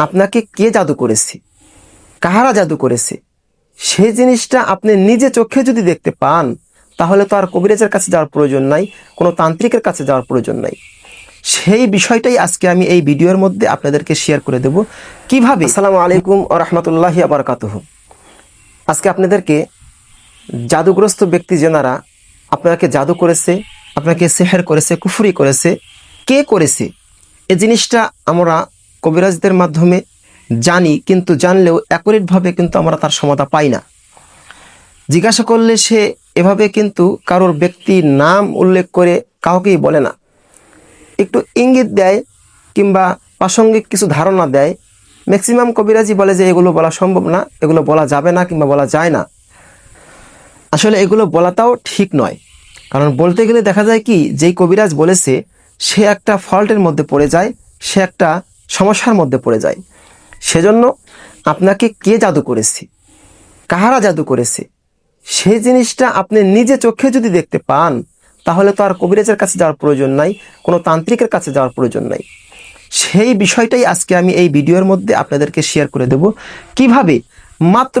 আপনাকে কে জাদু করেছে, কাহারা জাদু করেছে, সেই জিনিসটা আপনি নিজে চোখে যদি দেখতে পান, তাহলে তো আর কবিরাজের কাছে যাওয়ার প্রয়োজন নাই, কোনো তান্ত্রিকের কাছে যাওয়ার প্রয়োজন নাই। সেই বিষয়টাই আজকে আমি এই ভিডিওর মধ্যে আপনাদেরকে শেয়ার করে দেব কিভাবে। আসসালামু আলাইকুম ওয়া রাহমাতুল্লাহি ওয়া বারাকাতুহু। আজকে আপনাদেরকে জাদুগ্রস্ত ব্যক্তি যেনারা আপনাকে জাদু করেছে, আপনাকে সেহের করেছে, কুফরি করেছে, কে করেছে, এই জিনিসটা আমরা কবিরাজদের মাধ্যমে জানি, কিন্তু জানলেও অ্যাকুরেটভাবে কিন্তু আমরা তার সমাধান পাই না। জিজ্ঞাসা করলে সে এভাবে কিন্তু কারোর ব্যক্তির নাম উল্লেখ করে কাউকেই বলে না, একটু ইঙ্গিত দেয় কিংবা প্রাসঙ্গিক কিছু ধারণা দেয়। ম্যাক্সিমাম কবিরাজি বলে যে এগুলো বলা সম্ভব না, এগুলো বলা যাবে না কিংবা বলা যায় না। আসলে এগুলো বলাটাও ঠিক নয়, কারণ বলতে গেলে দেখা যায় কি, যেই কবিরাজ বলেছে সে একটা ফল্টের মধ্যে পড়ে যায়, সে একটা সমস্যার মধ্যে পড়ে যায়। সেজন্য আপনাকে কে জাদু করেছে, কাহারা জাদু করেছে, সেই জিনিসটা আপনি নিজে চোখে যদি দেখতে পান, তাহলে তো আর কবিরাজের কাছে যাওয়ার প্রয়োজন নাই, কোনো তান্ত্রিকের কাছে যাওয়ার প্রয়োজন নাই। সেই বিষয়টাই আজকে আমি এই ভিডিওর মধ্যে আপনাদেরকে শেয়ার করে দেব কিভাবে। মাত্র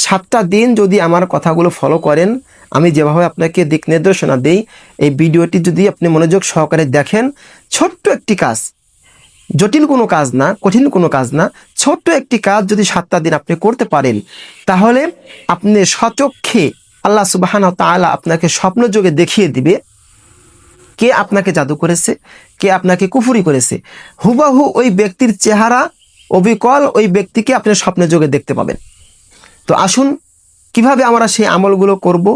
7টা দিন যদি আমার কথাগুলো ফলো করেন, আমি যেভাবে আপনাকে দিক নির্দেশনা দেই, এই ভিডিওটি যদি আপনি মনোযোগ সহকারে দেখেন, ছোট্ট একটি কাজ, জটিল কোনো কাজ না, কঠিন কোনো কাজ না, ছোট্ট একটি কাজ যদি 7টা দিন আপনি করতে পারেন, তাহলে আপনি স্বচক্ষে আল্লাহ সুবহানাহু ওয়া তাআলা আপনাকে স্বপ্নযোগে দেখিয়ে দিবে কে আপনাকে জাদু করেছে, কে আপনাকে কুফরি করেছে। হুবাহু ওই ব্যক্তির চেহারা অবিকল ওই ব্যক্তিকে আপনি স্বপ্নযোগে দেখতে পাবেন। তো আসুন কিভাবে আমরা সেই আমলগুলো করব,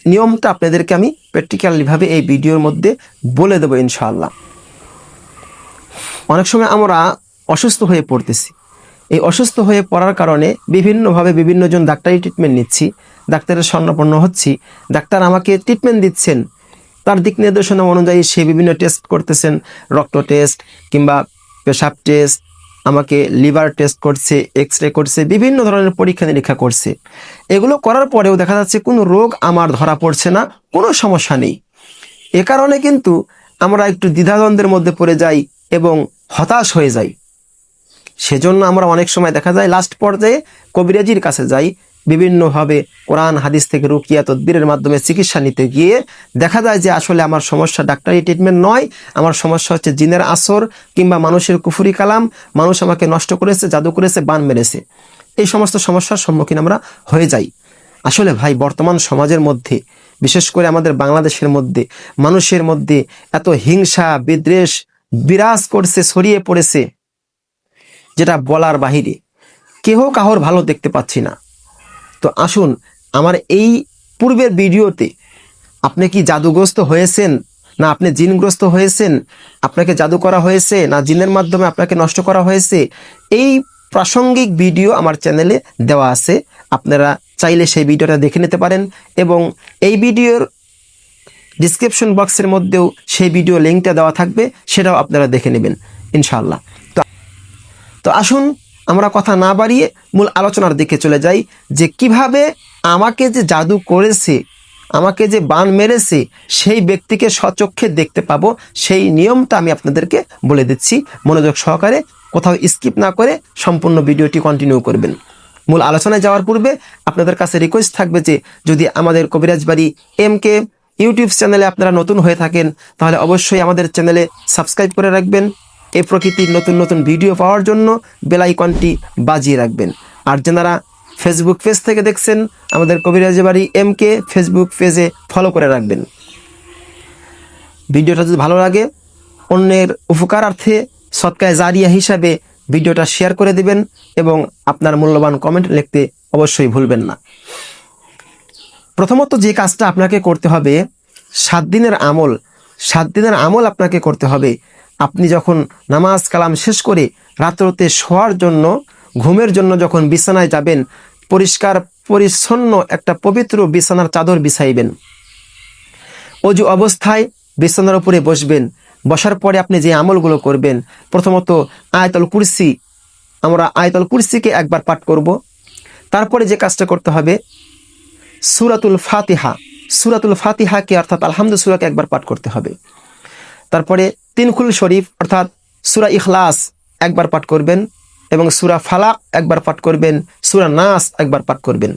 নিয়মটা আপনাদেরকে আমি প্র্যাকটিক্যালিভাবে এই ভিডিওর মধ্যে বলে দেবো ইনশাআল্লাহ। অনেক সময় আমরা অসুস্থ হয়ে পড়তেছি, এই অসুস্থ হয়ে পড়ার কারণে বিভিন্নভাবে বিভিন্নজন ডাক্তারি ট্রিটমেন্ট নিচ্ছি, ডাক্তারের স্বর্ণপন্ন হচ্ছি, ডাক্তার আমাকে ট্রিটমেন্ট দিচ্ছেন, তার দিক নির্দেশনা অনুযায়ী সে বিভিন্ন টেস্ট করতেছেন, রক্ত টেস্ট কিংবা পেশাব টেস্ট, আমাকে লিভার টেস্ট করছে, এক্স রে করছে, বিভিন্ন ধরনের পরীক্ষা নিরীক্ষা করছে। এগুলো করার পরেও দেখা যাচ্ছে কোনো রোগ আমার ধরা পড়ছে না, কোনো সমস্যা নেই। এ কারণে কিন্তু আমরা একটু দ্বিধাদ্বন্দ্বের মধ্যে পড়ে যাই এবং হতাশ হয়ে যাই। সেজন্য আমরা অনেক সময় দেখা যায় লাস্ট পর্যায়ে কবিরাজির কাছে যাই, বিভিন্নভাবে কোরআন হাদিস থেকে রুকিয়া তদবিরের মাধ্যমে চিকিৎসা নিতে গিয়ে দেখা যায় যে আসলে আমার সমস্যা ডাক্তারি ট্রিটমেন্ট নয়, আমার সমস্যা হচ্ছে জিনের আসর কিংবা মানুষের কুফরি কালাম, মানুষ আমাকে নষ্ট করেছে, জাদু করেছে, বান মেরেছে। এই সমস্ত সমস্যার সম্মুখীন আমরা হয়ে যাই। আসলে ভাই, বর্তমান সমাজের মধ্যে, বিশেষ করে আমাদের বাংলাদেশের মধ্যে, মানুষের মধ্যে এত হিংসা বিদ্বেষ বিরাজ করছে, ছড়িয়ে পড়েছে, যেটা বলার বাহিরে। কেহ কাহর ভালো দেখতে পাচ্ছি না। তো আসুন আমার এই পূর্বের ভিডিওতে আপনি কি জাদুগ্রস্ত হয়েছেন, না আপনি জিনগ্রস্ত হয়েছেন, আপনাকে জাদু করা হয়েছে, না জিনের মাধ্যমে আপনাকে নষ্ট করা হয়েছে, এই প্রাসঙ্গিক ভিডিও আমার চ্যানেলে দেওয়া আছে। আপনারা চাইলে সেই ভিডিওটা দেখে নিতে পারেন এবং এই ভিডিওর ডিসক্রিপশন বক্সের মধ্যেও সেই ভিডিও লিঙ্কটা দেওয়া থাকবে, সেটাও আপনারা দেখে নেবেন ইনশাআল্লাহ। তো আসুন আমরা কথা না বাড়িয়ে মূল আলোচনার দিকে চলে যাই, যে কিভাবে আমাকে যে জাদু করেছে, আমাকে যে বান মেরেছে, সেই ব্যক্তিকে স্বচক্ষে দেখতে পাবো। সেই নিয়মটা আমি আপনাদেরকে বলে দিচ্ছি, মনোযোগ সহকারে, কোথাও স্কিপ না করে সম্পূর্ণ ভিডিওটি কন্টিনিউ করবেন। মূল আলোচনায় যাওয়ার পূর্বে আপনাদের কাছে রিকোয়েস্ট থাকবে যে যদি আমাদের কবিরাজ বাড়ি MK ইউটিউব চ্যানেলে আপনারা নতুন হয়ে থাকেন, তাহলে অবশ্যই আমাদের চ্যানেলে সাবস্ক্রাইব করে রাখবেন। এই প্রকৃতির নতুন নতুন ভিডিও পাওয়ার জন্য বেল আইকনটি বাজিয়ে রাখবেন। আর যারা ফেসবুক পেজ থেকে দেখছেন, আমাদের কবিরাজ বাড়ি MK ফেসবুক পেজে ফলো করে রাখবেন। ভিডিওটা যদি ভালো লাগে, অন্যের উপকারার্থে সদকায়ে জারিয়া হিসাবে ভিডিওটা শেয়ার করে দিবেন এবং আপনার মূল্যবান কমেন্ট লিখতে অবশ্যই ভুলবেন না। প্রথমত যে কাজটা আপনাকে করতে হবে, 7 দিনের আমল আপনাকে করতে হবে। আপনি যখন নামাজ কালাম শেষ করে রাত্রতে শোয়ার জন্য, ঘুমের জন্য যখন বিছানায় যাবেন, পরিষ্কার পরিচ্ছন্ন একটা পবিত্র বিছানার চাদর বিছাইবেন। অজু অবস্থায় বিছানার উপরে বসবেন। বসার পরে আপনি যে আমলগুলো করবেন, প্রথমত আয়াতুল কুরসি, আমরা আয়াতুল কুরসিকে একবার পাঠ করব। তারপরে যে কাজটা করতে হবে, সূরাতুল ফাতিহাকে অর্থাৎ আলহামদুলিল্লাহ সূরাকে একবার পাঠ করতে হবে। তারপরে তিনকুল শরীফ অর্থাৎ সূরা ইখলাস একবার পাঠ করবেন এবং সূরা ফালাক একবার পাঠ করবেন, সূরা নাস একবার পাঠ করবেন।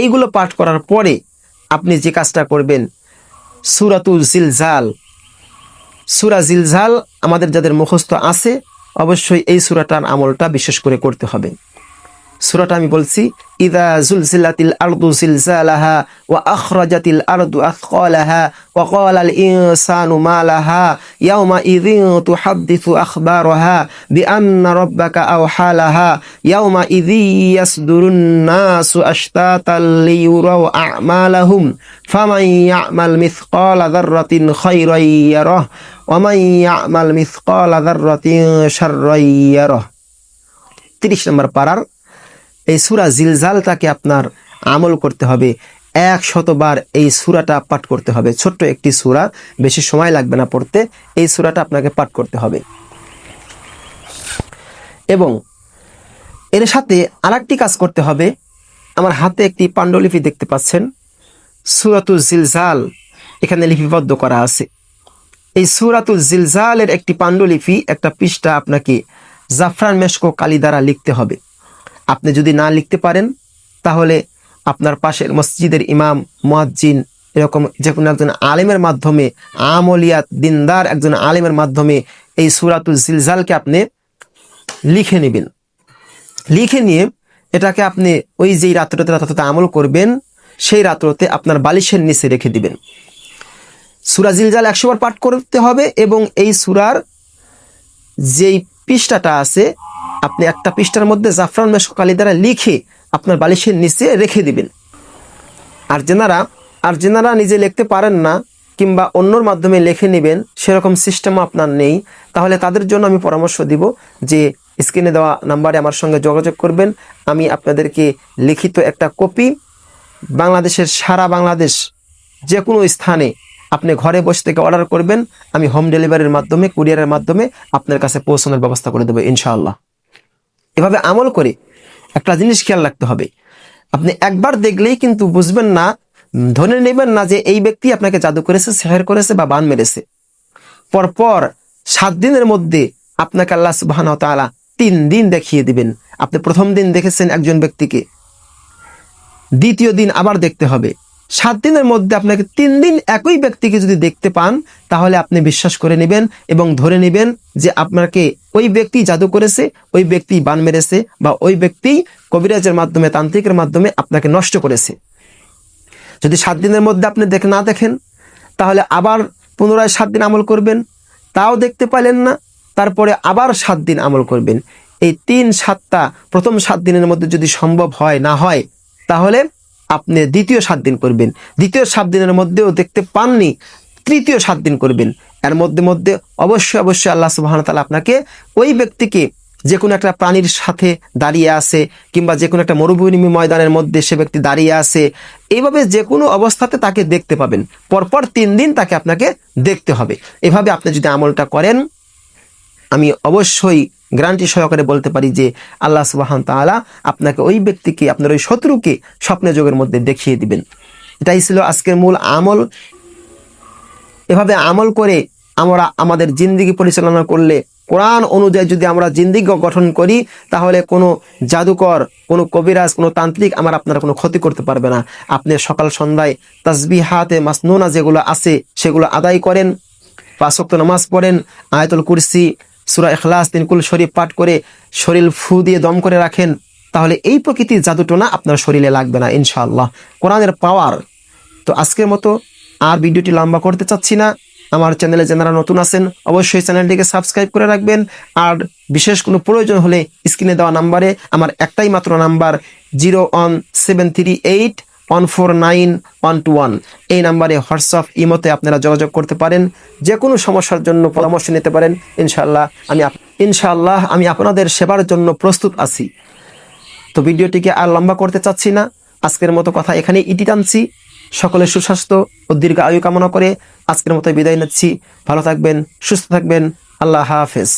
এইগুলো পাঠ করার পরে আপনি যে কাজটা করবেন, সূরাতুল জিলজাল, সূরা জিলজাল আমাদের যাদের মুখস্থ আছে অবশ্যই এই সূরাটার আমলটা বিশেষ করে করতে হবে। সূরাটা আমি বলছি, ইযা জুলজিলাতিল আরদু জিলজালাহা ওয়া আখরাজাতিল আরদু আথকালাহা ওয়া ক্বালাল ইনসানু মা লাহা ইয়াওমা ইযিন তুহাদ্দিসু আখবারাহা বিআন্না রাব্বাকা আওহালাহা ইয়াওমা ইযি ইয়াসদুরুন নাসু আশতাতাল লিয়ুরাউ আ'মালাহুম ফামান ইয়া'মাল মিসকালা যাররাতিন খায়রান ইয়ারাহ ওয়া মান ইয়া'মাল মিসকালা যাররাতিন শাররান ইয়ারাহ। 30 নম্বর পারার এই সূরা জিলজালটাকে আপনার আমল করতে হবে। 100 বার এই সূরাটা পাঠ করতে হবে। ছোট্ট একটি সূরা, বেশি সময় লাগবে না পড়তে। এই সূরাটা আপনাকে পাঠ করতে হবে। এবং এর সাথে আরেকটি কাজ করতে হবে। আমার হাতে একটি পাণ্ডুলিপি দেখতে পাচ্ছেন, সূরাতুল জিলজাল এখানে লিপিবদ্ধ করা আছে। এই সূরাতুল জিলজালের একটি পাণ্ডুলিপি, একটা পৃষ্ঠা আপনাকে জাফরান মেশকো কালি দ্বারা লিখতে হবে। আপনি যদি না লিখতে পারেন তাহলে আপনার পাশের মসজিদের ইমাম, মুয়াজ্জিন, এরকম যে কোনো একজন আলেমের মাধ্যমে, আমলিয়াত দিনদার একজন আলেমের মাধ্যমে এই সূরাতুল জিলজালকে আপনি লিখে নেবেন। লিখে নিয়ে এটাকে আপনি ওই যেই রাত্রতে আমল করবেন সেই রাত্রতে আপনার বালিশের নিচে রেখে দিবেন। সূরা জিলজাল 100 বার পাঠ করতে হবে এবং এই সূরার যেই পৃষ্ঠাটা আছে আপনি একটা পৃষ্ঠার মধ্যে জাফরান মেশক কালি দ্বারা লিখে আপনার বালিশের নিচে রেখে দিবেন। আর যেনারা নিজে লিখতে পারেন না কিংবা অন্যর মাধ্যমে লিখে নেবেন সেরকম সিস্টেমও আপনার নেই, তাহলে তাদের জন্য আমি পরামর্শ দিব যে স্ক্রিনে দেওয়া নাম্বারে আমার সঙ্গে যোগাযোগ করবেন। আমি আপনাদেরকে লিখিত একটা কপি বাংলাদেশের সারা বাংলাদেশ যে কোনো স্থানে আপনি ঘরে বসে থেকে অর্ডার করবেন, আমি হোম ডেলিভারির মাধ্যমে, কুরিয়ারের মাধ্যমে আপনার কাছে পৌঁছানোর ব্যবস্থা করে দেবো ইনশাআল্লাহ। এভাবে আমল করে একটা জিনিস খেয়াল রাখতে হবে, আপনি একবার দেখলেই কিন্তু বুঝবেন না, ধরে নেবেন না যে এই ব্যক্তি আপনাকে জাদু করেছে, সেহের করেছে বা বান মেরেছে। পরপর 7 দিনের মধ্যে আপনাকে আল্লাহ সুবহানাহু ওয়া তাআলা 3 দিন দেখিয়ে দিবেন। আপনি প্রথম দিন দেখেছেন একজন ব্যক্তিকে, দ্বিতীয় দিন আবার দেখতে হবে। 7 দিনের মধ্যে আপনাকে 3 দিন একই ব্যক্তিকে যদি দেখতে পান তাহলে আপনি বিশ্বাস করে নেবেন এবং ধরে নেবেন যে আপনাকে ওই ব্যক্তি জাদু করেছে, ওই ব্যক্তি বান মেরেছে বা ওই ব্যক্তি কবিরাজের মাধ্যমে, তান্ত্রিকের মাধ্যমে আপনাকে নষ্ট করেছে। যদি 7 দিনের মধ্যে আপনি না দেখেন তাহলে আবার পুনরায় 7 দিন আমল করবেন, তাও দেখতে পেলেন না, তারপরে আবার 7 দিন আমল করবেন। এই 3-7টা প্রথম 7 দিনের মধ্যে যদি সম্ভব হয় না হয় তাহলে আপনি দ্বিতীয় 7 দিন করবেন। দ্বিতীয় 7 দিনের মধ্যেও দেখতে পাননি, তৃতীয় 7 দিন করবেন। এর মধ্যে অবশ্যই আল্লাহ সুবহানাহু ওয়া তাআলা আপনাকে ওই ব্যক্তিকে যে কোনো একটা প্রাণীর সাথে দাঁড়িয়ে আছে কিংবা যে কোনো একটা মরুভূমি ময়দানের মধ্যে সে ব্যক্তি দাঁড়িয়ে আছে, এইভাবে যে কোনো অবস্থাতে তাকে দেখতে পাবেন। পরপর 3 দিন তাকে আপনাকে দেখতে হবে। এভাবে আপনি যদি আমলটা করেন আমি অবশ্যই গ্যারান্টি সহকারে বলতে পারি যে আল্লাহ সুবহানাহু ওয়া তাআলা আপনাকে ওই ব্যক্তিকে, আপনার ওই শত্রুকে স্বপ্নে যোগের মধ্যে দেখিয়ে দিবেন। এটাই ছিল আজকের মূল আমল। এভাবে আমল করে আমরা আমাদের জিন্দেগি পরিচালনা করলে, কোরআন অনুযায়ী যদি আমরা জিন্দেগি গঠন করি তাহলে কোনো জাদুকর, কোনো কবিরাজ, কোনো তান্ত্রিক আপনার কোনো ক্ষতি করতে পারবে না। আপনি সকাল সন্ধ্যায় তাসবিহাতে মাসনুনা যেগুলো আছে সেগুলো আদায় করেন, 5 ওয়াক্ত নামাজ পড়েন, আয়াতুল কুরসি, সূরা ইখলাস, 3 কুল শরীফ পাঠ করে শরীর ফু দিয়ে দম করে রাখেন, তাহলে এই প্রকৃতির জাদুটোনা আপনার শরীরে লাগবে না ইনশাআল্লাহ। কোরআনের পাওয়ার। তো আজকের মতো আর ভিডিওটি লম্বা করতে চাচ্ছি না। আমার চ্যানেলে যারা নতুন আছেন অবশ্যই চ্যানেলটিকে সাবস্ক্রাইব করে রাখবেন। আর বিশেষ কোনো প্রয়োজন হলে স্ক্রিনে দেওয়া নাম্বারে, আমার একটাই মাত্র নাম্বার 01738149121, এই নাম্বারে হোয়াটসঅ্যাপ, ইমোতে আপনারা যোগাযোগ করতে পারেন। যে কোনো সমস্যার জন্য পরামর্শ নিতে পারেন। ইনশাআল্লাহ আমি আপনাদের সেবার জন্য প্রস্তুত আছি। তো ভিডিওটিকে আর লম্বা করতে চাচ্ছি না, আজকের মতো কথা এখানেই ইতি টানছি। সকলের সুস্বাস্থ্য ও দীর্ঘ আয়ু কামনা করে আজকের মতো বিদায় নিচ্ছি। ভালো থাকবেন, সুস্থ থাকবেন। আল্লাহ হাফেজ।